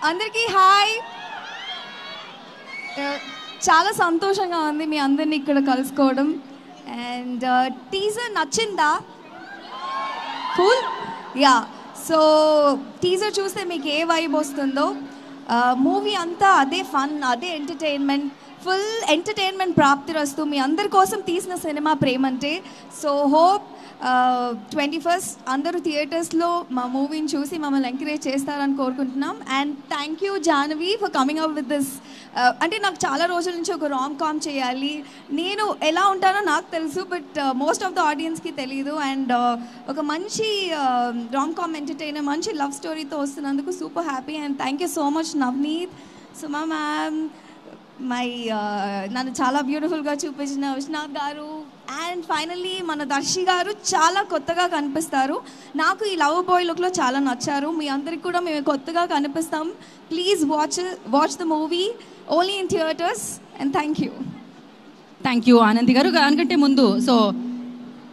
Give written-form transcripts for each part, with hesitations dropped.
అందరికీ హాయ్. చాలా సంతోషంగా ఉంది మీ అందరినీ ఇక్కడ కలుసుకోవడం. అండ్ టీజర్ నచ్చిందా? కూల్. యా, సో టీజర్ చూస్తే మీకు ఏ వైబ్ వస్తుందో, మూవీ అంతా అదే ఫన్, అదే ఎంటర్టైన్మెంట్, ఫుల్ ఎంటర్టైన్మెంట్ ప్రాప్తిరస్తు. మీ అందరి కోసం తీసిన సినిమా ప్రేమంటే. సో హోప్ 21st అందరూ థియేటర్స్లో మా మూవీని చూసి మమ్మల్ని ఎంకరేజ్ చేస్తారని కోరుకుంటున్నాం. And thank you Jahnavi for coming up with this. అంటే నాకు చాలా రోజుల నుంచి ఒక రామ్ కామ్ చేయాలి, నేను ఎలా ఉంటానో నాకు తెలుసు, బట్ మోస్ట్ ఆఫ్ ద ఆడియన్స్కి తెలియదు. అండ్ ఒక మంచి రామ్ కామ్ ఎంటర్టైనర్, మంచి లవ్ స్టోరీతో వస్తున్నందుకు super happy. And thank you so much Navneet, Suma ma'am, నన్ను చాలా బ్యూటిఫుల్గా చూపించిన విశ్వనాథ్ గారు, అండ్ ఫైనల్లీ మన దర్శి గారు చాలా కొత్తగా కనిపిస్తారు. నాకు ఈ లవ్ బాయ్ లుక్లో చాలా నచ్చారు. మీ అందరికి కూడా మేము కొత్తగా కనిపిస్తాం. Please watch the movie only in theatres. And thank you Anandi garu. దానికంటే ముందు, సో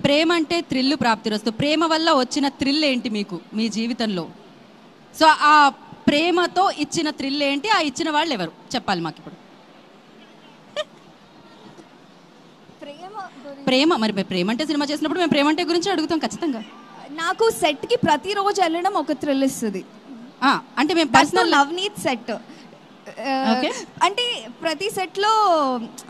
ప్రేమ అంటే థ్రిల్ ప్రాప్తిరస్తు, ప్రేమ వల్ల వచ్చిన థ్రిల్ ఏంటి మీకు మీ జీవితంలో? సో ఆ ప్రేమతో ఇచ్చిన థ్రిల్ ఏంటి, ఆ ఇచ్చిన వాళ్ళు ఎవరు చెప్పాలి మాకు ఇప్పుడు. ప్రేమ, మరి ప్రేమ అంటే సినిమా చేసినప్పుడు మేము ప్రేమ అంటే గురించి అడుగుతాం ఖచ్చితంగా. నాకు సెట్కి ప్రతిరోజు వెళ్ళడం ఒక థ్రిల్ ఇస్తుంది. అంటే మేము పర్సనల్ నవనీత్ సెట్ అంటే ప్రతి సెట్లో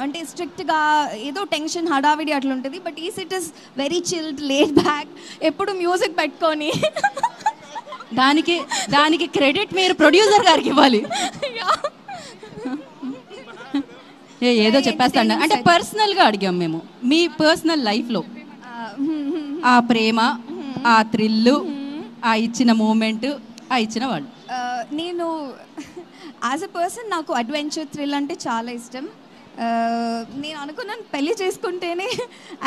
అంటే స్ట్రిక్ట్గా ఏదో టెన్షన్ హడావిడి అట్లా ఉంటుంది. బట్ ఈ set is very chilled, laid back, ఎప్పుడు మ్యూజిక్ పెట్టుకొని. దానికి క్రెడిట్ మీరు ప్రొడ్యూసర్ గారికి ఇవ్వాలి. ఏదో చెప్పేస్తాను అంటే పర్సనల్గా అడిగాం మేము, మీ పర్సనల్ లైఫ్లో ఆ ప్రేమ, ఆ థ్రిల్లు, ఆ ఇచ్చిన మూమెంట్, ఆ ఇచ్చిన వాళ్ళు. నేను యాజ్ ఎ పర్సన్ నాకు అడ్వెంచర్ థ్రిల్ అంటే చాలా ఇష్టం. నేను అనుకున్నాను పెళ్ళి చేసుకుంటేనే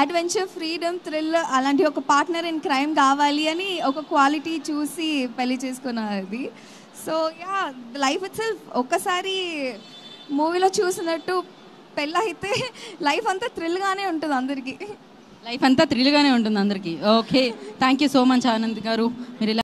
అడ్వెంచర్, ఫ్రీడమ్, థ్రిల్ అలాంటి ఒక పార్ట్నర్ ఇన్ క్రైమ్ కావాలి అని ఒక క్వాలిటీ చూసి పెళ్ళి చేసుకున్నది. So yeah, life it self ఒక్కసారి మూవీలో చూసినట్టు పెళ్ళైతే లైఫ్ అంతా థ్రిల్గానే ఉంటుంది అందరికీ. Okay, thank you so much Anand గారు. మీరు